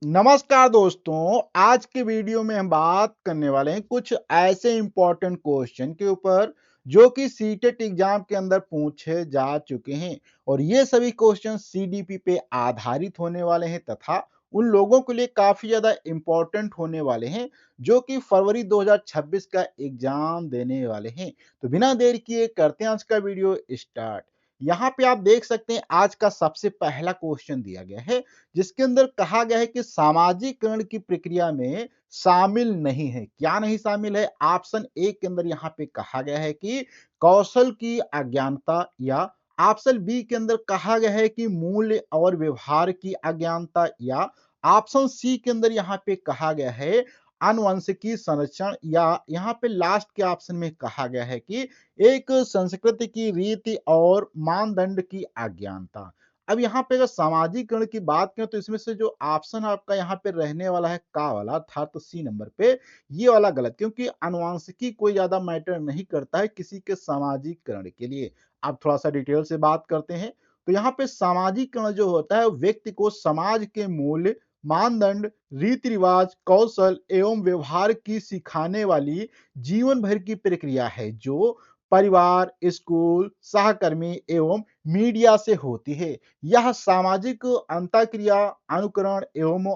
नमस्कार दोस्तों, आज के वीडियो में हम बात करने वाले हैं कुछ ऐसे इंपॉर्टेंट क्वेश्चन के ऊपर जो कि सीटेट एग्जाम के अंदर पूछे जा चुके हैं और ये सभी क्वेश्चन सीडीपी पे आधारित होने वाले हैं तथा उन लोगों के लिए काफी ज्यादा इंपॉर्टेंट होने वाले हैं जो कि फरवरी 2026 का एग्जाम देने वाले हैं। तो बिना देर किए करते हैं आज का वीडियो स्टार्ट। यहाँ पे आप देख सकते हैं आज का सबसे पहला क्वेश्चन दिया गया है जिसके अंदर कहा गया है कि सामाजिकरण की प्रक्रिया में शामिल नहीं है। क्या नहीं शामिल है? ऑप्शन ए के अंदर यहाँ पे कहा गया है कि कौशल की अज्ञानता, या ऑप्शन बी के अंदर कहा गया है कि मूल्य और व्यवहार की अज्ञानता, या ऑप्शन सी के अंदर यहाँ पे कहा गया है आनुवंशिकी संरक्षण, या यहाँ पे लास्ट के ऑप्शन में कहा गया है कि एक संस्कृति की रीति और मानदंड की अज्ञानता। अब यहाँ पे अगर सामाजिकरण की बात करें तो इसमें से जो ऑप्शन आपका यहाँ पे रहने वाला है का वाला, अर्थात तो सी नंबर पे, ये वाला गलत, क्योंकि आनुवंशिकी कोई ज्यादा मैटर नहीं करता है किसी के सामाजिकरण के लिए। आप थोड़ा सा डिटेल से बात करते हैं तो यहाँ पे सामाजिकरण जो होता है व्यक्ति को समाज के मूल्य, मानदंड, रीति रिवाज, कौशल एवं व्यवहार की सिखाने वाली जीवन भर की प्रक्रिया है जो परिवार, स्कूल, सहकर्मी एवं मीडिया से होती है। यह सामाजिक अंतःक्रिया, अनुकरण एवं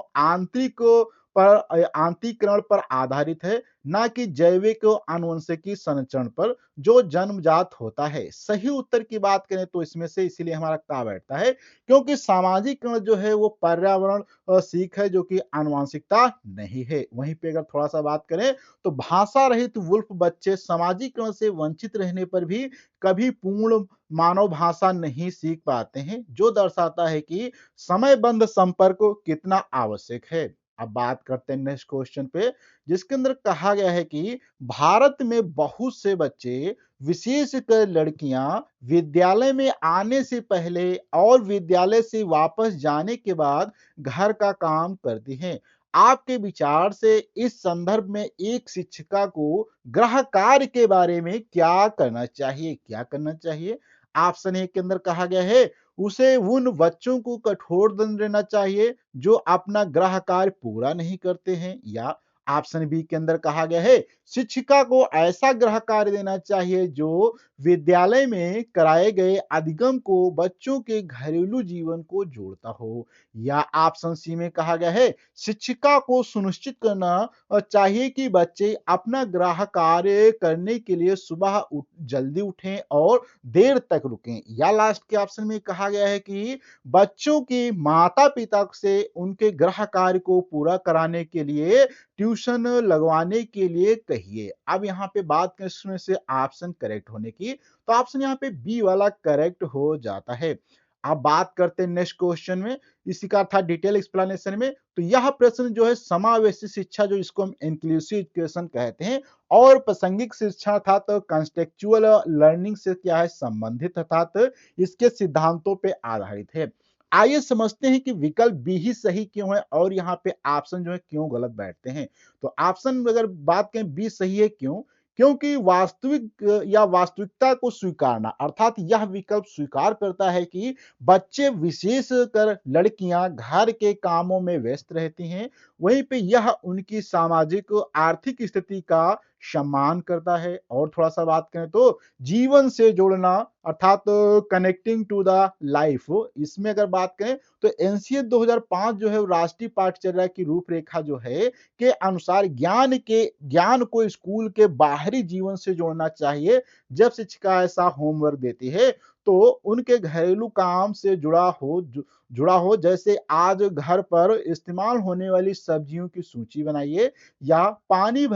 आंतरिकरण पर आधारित है, ना कि जैविक आनुवंशिकी संरचना पर जो जन्मजात होता है। सही उत्तर की बात करें तो इसमें से इसीलिए हमारा का बैठता है क्योंकि सामाजिकरण जो है वो पर्यावरण सीख है जो कि आनुवंशिकता नहीं है। वहीं पे अगर थोड़ा सा बात करें तो भाषा रहित वुल्फ बच्चे सामाजिकरण से वंचित रहने पर भी कभी पूर्ण मानव भाषा नहीं सीख पाते हैं, जो दर्शाता है कि समयबद्ध संपर्क कितना आवश्यक है। अब बात करते हैं नेक्स्ट क्वेश्चन पे, जिसके अंदर कहा गया है कि भारत में बहुत से बच्चे, विशेषकर लड़कियां, विद्यालय में आने से पहले और विद्यालय से वापस जाने के बाद घर का काम करती हैं। आपके विचार से इस संदर्भ में एक शिक्षिका को गृह कार्य के बारे में क्या करना चाहिए? क्या करना चाहिए? ऑप्शन ए के अंदर कहा गया है उसे उन बच्चों को कठोर दंड देना चाहिए जो अपना गृह कार्य पूरा नहीं करते हैं, या ऑप्शन बी के अंदर कहा गया है शिक्षिका को ऐसा गृह कार्य देना चाहिए जो विद्यालय में कराए गए अधिगम को बच्चों के घरेलू जीवन को जोड़ता हो, या ऑप्शन सी में कहा गया है शिक्षिका को सुनिश्चित करना चाहिए कि बच्चे अपना गृह कार्य करने के लिए सुबह जल्दी उठें और देर तक रुकें, या लास्ट के ऑप्शन में कहा गया है कि बच्चों के माता पिता से उनके गृह कार्य को पूरा कराने के लिए ट्यूशन लगवाने के लिए कहिए। अब यहाँ पे बात करें इसमें से ऑप्शन करेक्ट होने की, तो ऑप्शन यहाँ पे बी वाला करेक्ट हो जाता है। अब बात करते हैं नेक्स्ट क्वेश्चन में, इसी का था डिटेल एक्सप्लेनेशन में। तो यह प्रश्न जो है समावेशी शिक्षा, जो इसको हम इंक्लूसिव एजुकेशन कहते हैं, और प्रासंगिक शिक्षा था तो कंटेक्चुअल लर्निंग से क्या है संबंधित, अर्थात इसके सिद्धांतों पे आधारित है। आइए समझते हैं कि विकल्प बी ही सही क्यों है और यहाँ पे ऑप्शन जो है क्यों गलत बैठते हैं। तो ऑप्शन अगर बात करें बी सही है क्यों? क्योंकि वास्तविक या वास्तविकता को स्वीकारना, अर्थात यह विकल्प स्वीकार करता है कि बच्चे विशेषकर लड़कियां घर के कामों में व्यस्त रहती हैं, वहीं पे यह उनकी सामाजिक आर्थिक स्थिति का सम्मान करता है। और थोड़ा सा बात करें तो जीवन से जोड़ना, अर्थात कनेक्टिंग टू द लाइफ, इसमें अगर बात करें तो एनसीए 2005 जो है राष्ट्रीय पाठचर्या की रूपरेखा जो है के अनुसार ज्ञान को स्कूल के बाहरी जीवन से जोड़ना चाहिए। जब शिक्षिका ऐसा होमवर्क देती है तो उनके घरेलू काम से जुड़ा हो, जैसे आज घर पर इस्तेमाल होने वाली सब्जियों की सूची बनाइए, या पानी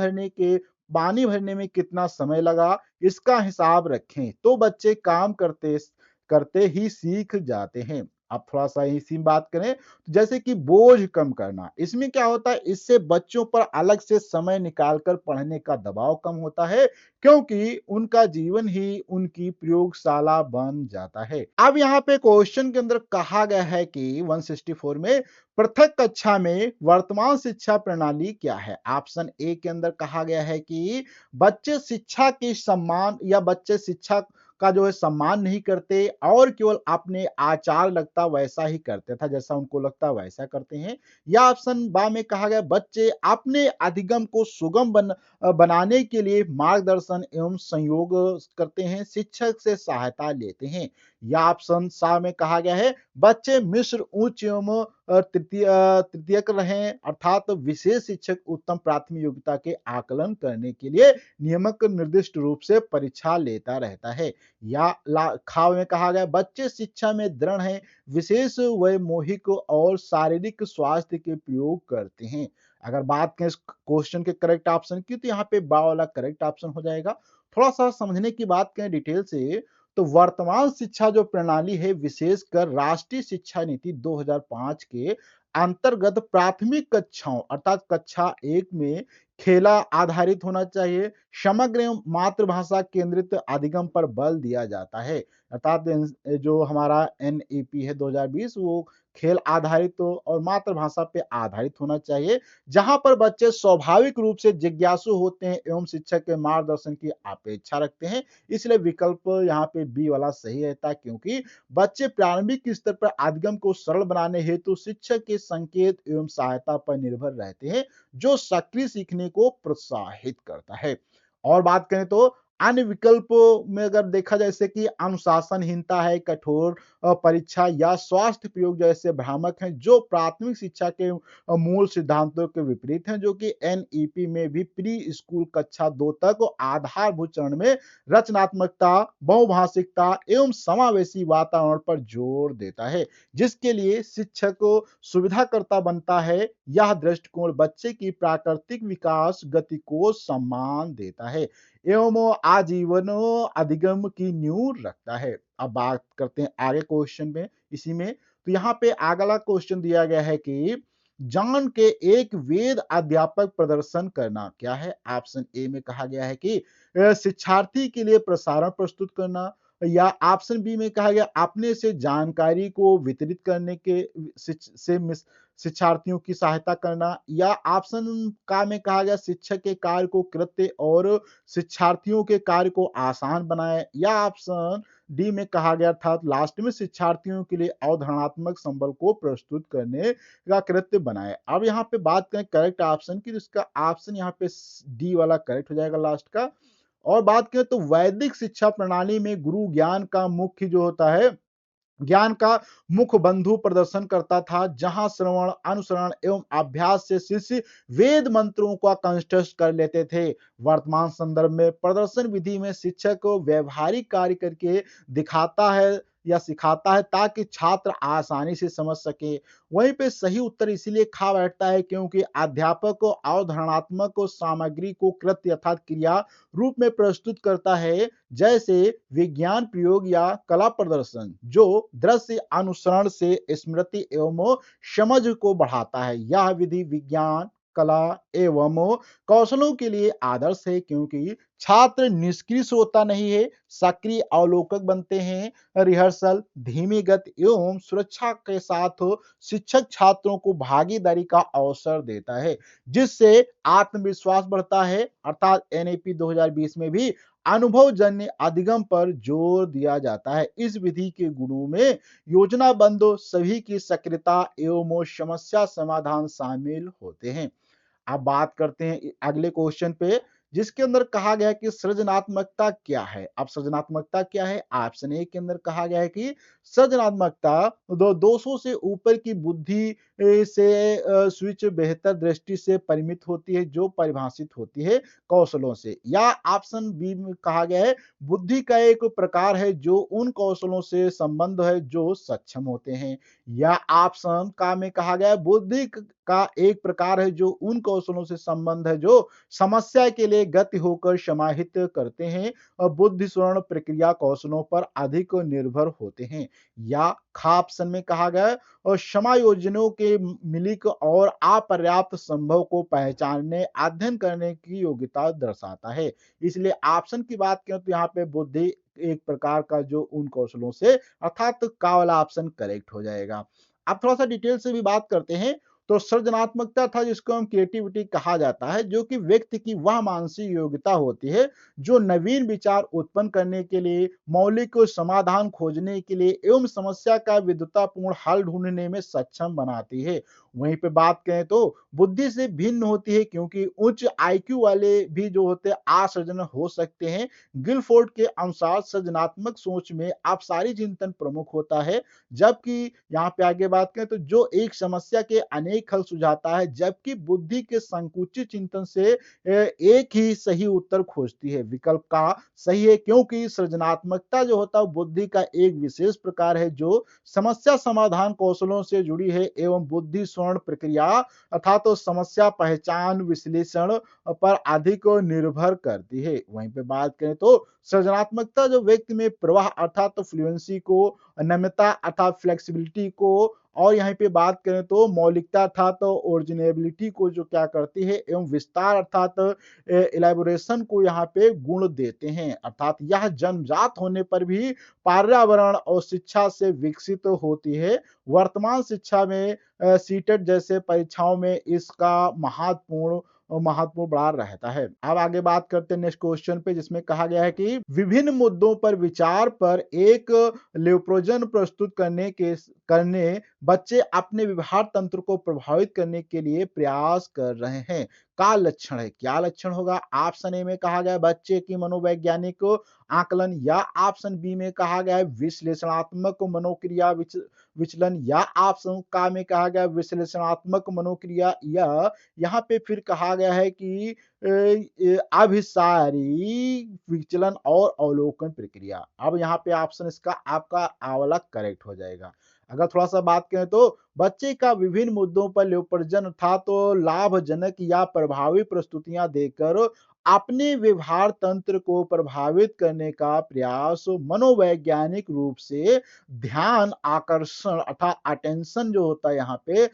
भरने में कितना समय लगा इसका हिसाब रखें, तो बच्चे काम करते करते ही सीख जाते हैं। अब थोड़ा सा इसी में बात करें तो जैसे कि बोझ कम करना, इसमें क्या होता है, इससे बच्चों पर अलग से समय निकालकर पढ़ने का दबाव कम होता है क्योंकि उनका जीवन ही उनकी प्रयोगशाला बन जाता है। अब यहाँ पे क्वेश्चन के अंदर कहा गया है कि 164 में पृथक कक्षा में वर्तमान शिक्षा प्रणाली क्या है? ऑप्शन ए के अंदर कहा गया है कि बच्चे शिक्षा के सम्मान, या बच्चे शिक्षा का जो है सम्मान नहीं करते और केवल अपने आचार लगता वैसा ही करते था, जैसा उनको लगता वैसा करते हैं। या ऑप्शन बा में कहा गया बच्चे अपने अधिगम को सुगम बनाने के लिए मार्गदर्शन एवं संयोग करते हैं, शिक्षक से सहायता लेते हैं। या ऑप्शन सा में कहा गया है बच्चे मिश्र उच्च एवं तृतीयक रहें, अर्थात विशेष शिक्षक उत्तम प्राथमिक योग्यता के आकलन करने के लिए नियमक निर्दिष्ट रूप से परीक्षा लेता रहता है। या खा में कहा गया बच्चे शिक्षा में दृढ़ हैं, विशेष वैमोहिक और शारीरिक स्वास्थ्य के प्रयोग करते हैं। अगर बात करें इस क्वेश्चन के करेक्ट ऑप्शन की तो यहाँ पे बा वाला करेक्ट ऑप्शन हो जाएगा। थोड़ा सा समझने की बात करें डिटेल से तो वर्तमान शिक्षा जो प्रणाली है विशेषकर राष्ट्रीय शिक्षा नीति 2005 के अंतर्गत प्राथमिक कक्षाओं अर्थात कक्षा 1 में खेला आधारित होना चाहिए, समग्र एवं मातृभाषा केंद्रित अधिगम पर बल दिया जाता है। अर्थात जो हमारा एनईपी है 2020 वो खेल आधारित हो और मातृभाषा पे आधारित होना चाहिए, जहां पर बच्चे स्वाभाविक रूप से जिज्ञासु होते हैं एवं शिक्षक के मार्गदर्शन की अपेक्षा रखते हैं। इसलिए विकल्प यहाँ पे बी वाला सही रहता है, क्योंकि बच्चे प्रारंभिक स्तर पर अधिगम को सरल बनाने हेतु शिक्षक के संकेत एवं सहायता पर निर्भर रहते हैं, जो सक्रिय सीखने को प्रोत्साहित करता है। और बात करें तो अन्य विकल्पों में अगर देखा जाए जैसे कि अनुशासनहीनता है, कठोर परीक्षा या स्वास्थ्य प्रयोग जैसे भ्रामक हैं, जो प्राथमिक शिक्षा के मूल सिद्धांतों के विपरीत हैं, जो कि एनईपी में भी प्री स्कूल कक्षा 2 तक और आधारभूत चरण में रचनात्मकता, बहुभाषिकता एवं समावेशी वातावरण पर जोर देता है, जिसके लिए शिक्षक को सुविधाकर्ता बनता है। यह दृष्टिकोण बच्चे की प्राकृतिक विकास गति को सम्मान देता है एवं आजीवन अधिगम की नींव रखता है। अब बात करते हैं आगे क्वेश्चन में इसी में, तो यहाँ पे अगला क्वेश्चन दिया गया है कि जान के एक वेद अध्यापक प्रदर्शन करना क्या है। ऑप्शन ए में कहा गया है कि शिक्षार्थी के लिए प्रसारण प्रस्तुत करना। या ऑप्शन बी में कहा गया अपने से जानकारी को वितरित करने के शिक्षार्थियों की सहायता करना। या ऑप्शन का में कहा गया शिक्षक के कार्य को कृत्य और शिक्षार्थियों के कार्य को आसान बनाए। या ऑप्शन डी में कहा गया था लास्ट में शिक्षार्थियों के लिए अवधारणात्मक संबल को प्रस्तुत करने का कृत्य बनाए। अब यहाँ पे बात करें करेक्ट ऑप्शन की, तो इसका ऑप्शन यहाँ पे डी वाला करेक्ट हो जाएगा लास्ट का। और बात करें तो वैदिक शिक्षा प्रणाली में गुरु ज्ञान का मुख्य जो होता है ज्ञान का मुख्य बंधु प्रदर्शन करता था, जहां श्रवण, अनुसरण एवं अभ्यास से शिष्य वेद मंत्रों का कंठस्थ कर लेते थे। वर्तमान संदर्भ में प्रदर्शन विधि में शिक्षक व्यवहारिक कार्य करके दिखाता है या सिखाता है ताकि छात्र आसानी से समझ सके। वहीं पे सही उत्तर इसीलिए खा बैठता है क्योंकि अध्यापक को अवधारणात्मक सामग्री को कृत्य अर्थात क्रिया रूप में प्रस्तुत करता है, जैसे विज्ञान प्रयोग या कला प्रदर्शन, जो दृश्य अनुसरण से स्मृति एवं समझ को बढ़ाता है। यह विधि विज्ञान, कला एवं कौशलों के लिए आदर्श है, क्योंकि छात्र निष्क्रिय श्रोता नहीं है, सक्रिय अवलोकक बनते हैं। रिहर्सल, धीमी गति एवं सुरक्षा के साथ शिक्षक छात्रों को भागीदारी का अवसर देता है, जिससे आत्मविश्वास बढ़ता है। अर्थात एनईपी 2020 में भी अनुभवजन्य अधिगम पर जोर दिया जाता है। इस विधि के गुणों में योजनाबद्ध सभी की सक्रियता एवं समस्या समाधान शामिल होते हैं। अब बात करते हैं अगले क्वेश्चन पे, जिसके अंदर कहा गया है कि सृजनात्मकता क्या है। अब सृजनात्मकता क्या है, ऑप्शन ए के अंदर कहा गया है कि सृजनात्मकता 200 से ऊपर की बुद्धि से स्विच बेहतर दृष्टि से परिमित होती है, जो परिभाषित होती है कौशलों से। या ऑप्शन बी में कहा गया है बुद्धि का एक प्रकार है जो उन कौशलों से संबंध है जो सक्षम होते हैं। या ऑप्शन का में कहा गया है बुद्धि का एक प्रकार है जो उन कौशलों से संबंध है जो समस्या के लिए गति होकर समाहित करते हैं और बुद्धि स्वर्ण प्रक्रिया कौशलों पर अधिक निर्भर होते हैं। या खा ऑप्शन में कहा गया है और समायोजनों के मिलिक और अपर्याप्त संभव को पहचानने अध्ययन करने की योग्यता दर्शाता है। इसलिए ऑप्शन की बात करें तो यहाँ पे बुद्धि एक प्रकार का जो उन कौशलों से, अर्थात का वाला ऑप्शन करेक्ट हो जाएगा। अब थोड़ा सा डिटेल से भी बात करते हैं, तो सृजनात्मकता था जिसको हम क्रिएटिविटी कहा जाता है, जो कि व्यक्ति की वह मानसिक योग्यता होती है जो नवीन विचार उत्पन्न करने के लिए, मौलिक समाधान खोजने के लिए एवं समस्या का विद्वतापूर्ण हल ढूंढने में सक्षम बनाती है। वहीं पे बात करें तो बुद्धि से भिन्न होती है क्योंकि उच्च आईक्यू वाले भी जो होते हैं असृजन हो सकते हैं। गिलफोर्ड के अनुसार सृजनात्मक सोच में अपसारी चिंतन प्रमुख होता है, जबकि यहाँ पे आगे बात करें तो जो एक समस्या के अनेक हल सुझाता है, जबकि बुद्धि के संकुचित चिंतन से एक ही सही उत्तर खोजती है। विकल्प का सही है क्योंकि सृजनात्मकता जो होता है बुद्धि का एक विशेष प्रकार है जो समस्या समाधान कौशलों से जुड़ी है एवं बुद्धि स्वर्ण प्रक्रिया अर्थात तो समस्या पहचान विश्लेषण पर अधिक निर्भर करती है। वहीं पे बात करें तो सृजनात्मकता जो व्यक्ति में प्रवाह अर्थात तो फ्लुएंसी को, नम्यता अर्थात फ्लेक्सिबिलिटी को और यहाँ पे बात करें तो मौलिकता अर्थात ओरिजिनेबिलिटी को जो क्या करती है एवं विस्तार अर्थात इलेबोरेशन को यहाँ पे गुण देते हैं। अर्थात यह जन्मजात होने पर भी पर्यावरण और शिक्षा से विकसित होती है। वर्तमान शिक्षा में सीटेट जैसे परीक्षाओं में इसका महत्वपूर्ण बड़ा रहता है। अब आगे बात करते हैं नेक्स्ट क्वेश्चन पे जिसमें कहा गया है कि विभिन्न मुद्दों पर विचार पर एक लेप्रोजन प्रस्तुत करने बच्चे अपने व्यवहार तंत्र को प्रभावित करने के लिए प्रयास कर रहे हैं। का लक्षण है, क्या लक्षण होगा? ऑप्शन ए में कहा गया है बच्चे की मनोवैज्ञानिक आकलन या ऑप्शन बी में कहा गया है विश्लेषणात्मक मनोक्रिया विचलन या ऑप्शन का में कहा गया है विश्लेषणात्मक मनोक्रिया या यहाँ पे फिर कहा गया है कि अभिसारी विचलन और अवलोकन प्रक्रिया। अब यहाँ पे ऑप्शन इसका आपका आ वाला करेक्ट हो जाएगा। अगर थोड़ा-सा बात करें तो बच्चे का विभिन्न मुद्दों पर लेपर्जन था तो लाभजनक या प्रभावी प्रस्तुतियाँ देकर अपने व्यवहार तंत्र को प्रभावित करने का प्रयास मनोवैज्ञानिक रूप से ध्यान आकर्षण अर्थात अटेंशन जो होता है यहाँ पे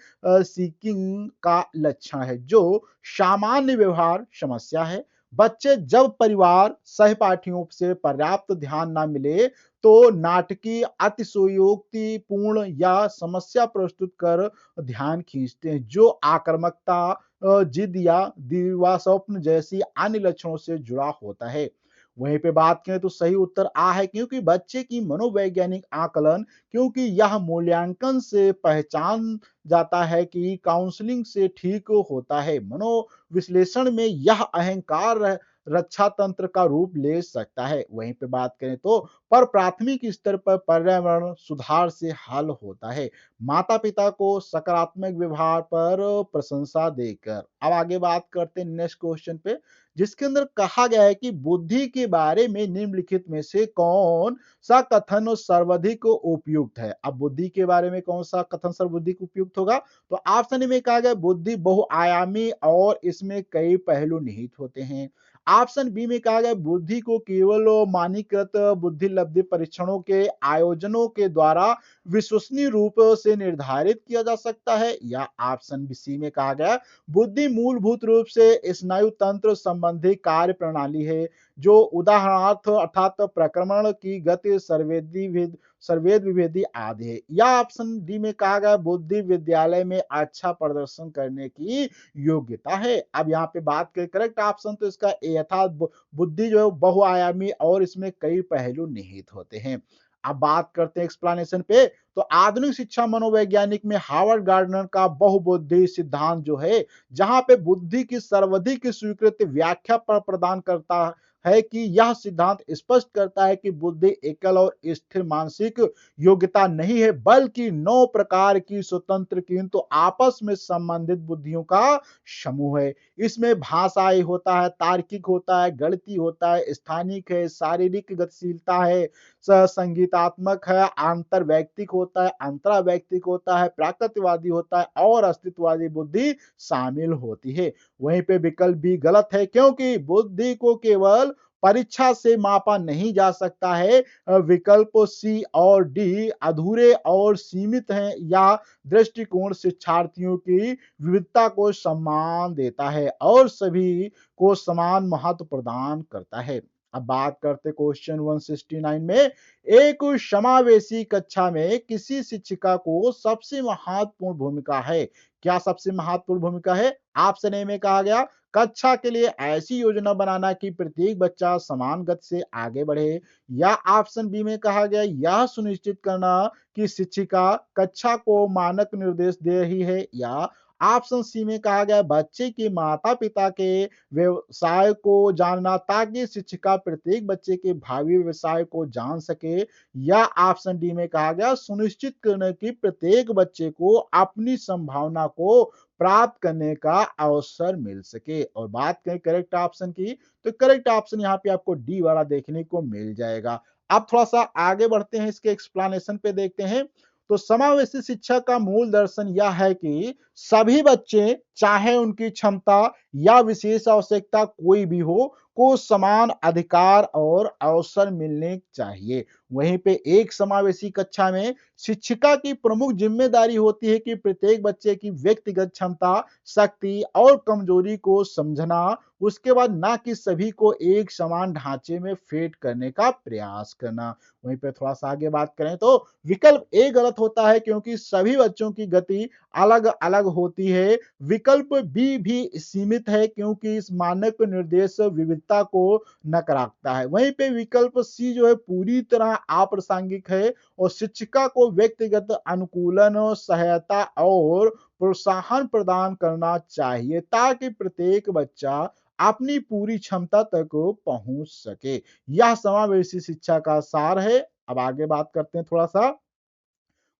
सीकिंग का लक्षण है, जो सामान्य व्यवहार समस्या है। बच्चे जब परिवार सहपाठियों से पर्याप्त ध्यान ना मिले तो नाटकीय अतिशयोक्तिपूर्ण या समस्या प्रस्तुत कर ध्यान खींचते हैं, जो आक्रामकता जिद या दिवास्वप्न जैसी अन्य लक्षणों से जुड़ा होता है। वहीं पे बात करें तो सही उत्तर आ है क्योंकि बच्चे की मनोवैज्ञानिक आकलन क्योंकि यह मूल्यांकन से पहचान जाता है कि काउंसलिंग से ठीक होता है। मनोविश्लेषण में यह अहंकार रक्षा तंत्र का रूप ले सकता है। वहीं पे बात करें तो पर प्राथमिक स्तर पर पर्यावरण सुधार से हल होता है। माता-पिता को सकारात्मक व्यवहार पर प्रशंसा देकर। अब आगे बात करते हैं नेक्स्ट क्वेश्चन पे जिसके अंदर कहा गया है कि बुद्धि के बारे में निम्नलिखित में से कौन सा कथन सर्वाधिक उपयुक्त है? अब बुद्धि के बारे में कौन सा कथन सर्वाधिक उपयुक्त होगा? तो ऑप्शन ए में कहा गया बुद्धि बहुआयामी और इसमें कई पहलू निहित होते हैं। ऑप्शन बी में कहा गया बुद्धि को केवल मानकीकृत बुद्धि लब्धि परीक्षणों के आयोजनों के द्वारा विश्वसनीय रूप से निर्धारित किया जा सकता है या ऑप्शन बी सी में कहा गया बुद्धि मूलभूत रूप से स्नायु तंत्र संबंधी कार्य प्रणाली है जो उदाहरणार्थ अर्थात प्रक्रमण की गति सर्वेद विभेदी आदि है या ऑप्शन डी में कहा गया बुद्धि विद्यालय में अच्छा प्रदर्शन करने की योग्यता है। अब यहाँ पे बात करें करेक्ट ऑप्शन तो इसका ए अर्थात बुद्धि जो है बहुआयामी और इसमें कई पहलू निहित होते हैं। अब बात करते हैं एक्सप्लेनेशन पे तो आधुनिक शिक्षा मनोवैज्ञानिक में हार्वर्ड गार्डनर का बहुबुद्धि सिद्धांत जो है जहां पे बुद्धि की सर्वाधिक स्वीकृत व्याख्या पर प्रदान करता है कि यह सिद्धांत स्पष्ट करता है कि बुद्धि एकल और स्थिर मानसिक योग्यता नहीं है बल्कि 9 प्रकार की स्वतंत्र किंतु आपस में संबंधित बुद्धियों का समूह है। इसमें भाषाई होता है, तार्किक होता है, गणितीय होता है, स्थानिक है, शारीरिक गतिशीलता है, संगीतात्मक है, आंतर वैयक्तिक होता है, अंतरा वैयक्तिक होता है, प्राकृतिकवादी होता है और अस्तित्ववादी बुद्धि शामिल होती है। वहीं पे विकल्प भी गलत है क्योंकि बुद्धि को केवल परीक्षा से मापा नहीं जा सकता है। विकल्प सी और डी अधूरे और सीमित हैं या दृष्टिकोण शिक्षार्थियों की विविधता को सम्मान देता है और सभी को समान महत्व प्रदान करता है। अब बात करते क्वेश्चन 169 में, एक समावेशी कक्षा में किसी शिक्षिका को सबसे महत्वपूर्ण भूमिका है। क्या सबसे महत्वपूर्ण भूमिका है? ऑप्शन ए में कहा गया कक्षा के लिए ऐसी योजना बनाना कि प्रत्येक बच्चा समान गति से आगे बढ़े, या ऑप्शन बी में कहा गया यह सुनिश्चित करना कि शिक्षिका कक्षा को मानक निर्देश दे रही है, या ऑप्शन सी में कहा गया बच्चे के माता-पिता के व्यवसाय को जानना ताकि शिक्षिका प्रत्येक बच्चे के भावी व्यवसाय को जान सके, या ऑप्शन डी में कहा गया सुनिश्चित करने की प्रत्येक बच्चे को अपनी संभावना को प्राप्त करने का अवसर मिल सके। और बात करें करेक्ट ऑप्शन की, तो करेक्ट ऑप्शन यहाँ पे आपको डी वाला देखने को मिल जाएगा। अब थोड़ा-सा आगे बढ़ते हैं, इसके एक्सप्लेनेशन पे देखते हैं। तो समावेशी शिक्षा का मूल दर्शन यह है कि सभी बच्चे, चाहे उनकी क्षमता या विशेष आवश्यकता कोई भी हो, को समान अधिकार और अवसर मिलने चाहिए। वहीं पे एक समावेशी कक्षा में शिक्षिका की प्रमुख जिम्मेदारी होती है कि प्रत्येक बच्चे की व्यक्तिगत क्षमता, शक्ति और कमजोरी को समझना, उसके बाद ना कि सभी को एक समान ढांचे में फिट करने का प्रयास करना। वहीं पे थोड़ा-सा आगे बात करें तो विकल्प ए गलत होता है क्योंकि सभी बच्चों की गति अलग-अलग होती है। विकल्प बी भी सीमित है क्योंकि इस मानक निर्देश विविधता को नकारता है। वहीं पे विकल्प सी जो है पूरी तरह अप्रासंगिक है और शिक्षिका को व्यक्तिगत अनुकूलन, सहायता और प्रोत्साहन प्रदान करना चाहिए ताकि प्रत्येक बच्चा अपनी पूरी क्षमता तक पहुंच सके। यह समावेशी शिक्षा का सार है। अब आगे बात करते हैं थोड़ा-सा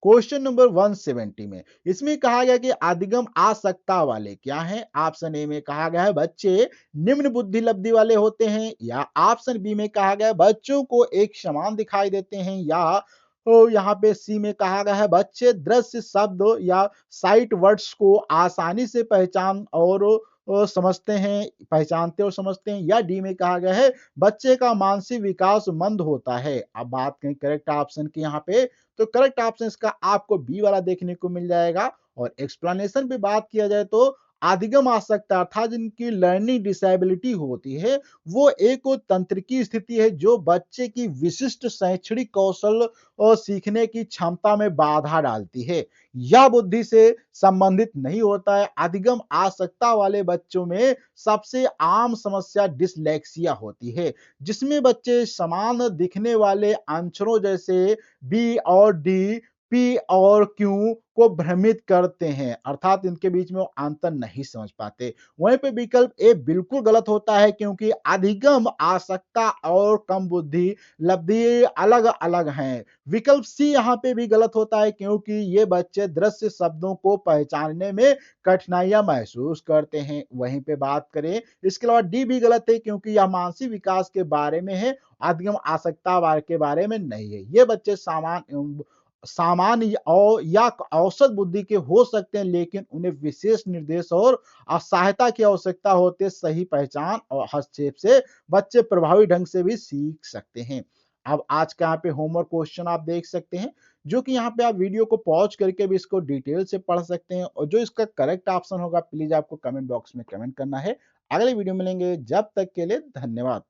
क्वेश्चन नंबर 170 में। इसमें कहा गया कि अधिगम आसक्ता वाले क्या हैं? ऑप्शन ए में कहा गया है बच्चे निम्न बुद्धि लब्धि वाले होते हैं, या ऑप्शन बी में कहा गया है बच्चों को एक समान दिखाई देते हैं, या तो यहाँ पे सी में कहा गया है बच्चे दृश्य शब्द या साइट वर्ड्स को आसानी से पहचान और समझते हैं, पहचानते और समझते हैं, या डी में कहा गया है बच्चे का मानसिक विकास मंद होता है। अब बात करें करेक्ट ऑप्शन की यहाँ पे, तो करेक्ट ऑप्शन इसका आपको बी वाला देखने को मिल जाएगा। और एक्सप्लेनेशन पे बात किया जाए तो अधिगम आसक्ता अर्थात जिनकी लर्निंग डिसेबिलिटी होती है, वो एक तंत्रिकी स्थिति है जो बच्चे की विशिष्ट शैक्षणिक कौशल और सीखने की क्षमता में बाधा डालती है। यह बुद्धि से संबंधित नहीं होता है। अधिगम आसक्ता वाले बच्चों में सबसे आम समस्या डिसलेक्सिया होती है, जिसमें बच्चे समान दिखने वाले अक्षरों जैसे बी और डी, पी और क्यू को भ्रमित करते हैं, अर्थात इनके बीच में वो अंतर नहीं समझ पाते। वहीं पे विकल्प ए बिल्कुल गलत होता है क्योंकि अधिगम आसक्ता और कम बुद्धि लब्धि अलग-अलग हैं। विकल्प सी यहाँ पे भी गलत होता है क्योंकि ये बच्चे दृश्य शब्दों को पहचानने में कठिनाइयां महसूस करते हैं। वहीं पे बात करें, इसके अलावा डी भी गलत है क्योंकि यह मानसिक विकास के बारे में है, अधिगम आसक्ता के बारे में नहीं है। ये बच्चे सामान्य और या औसत बुद्धि के हो सकते हैं, लेकिन उन्हें विशेष निर्देश और सहायता की आवश्यकता होती है। सही पहचान और हस्तक्षेप से बच्चे प्रभावी ढंग से भी सीख सकते हैं। अब आज का यहाँ पे होमवर्क क्वेश्चन आप देख सकते हैं, जो कि यहाँ पे आप वीडियो को पॉज करके भी इसको डिटेल से पढ़ सकते हैं, और जो इसका करेक्ट ऑप्शन होगा प्लीज आपको कमेंट बॉक्स में कमेंट करना है। अगले वीडियो मिलेंगे, जब तक के लिए धन्यवाद।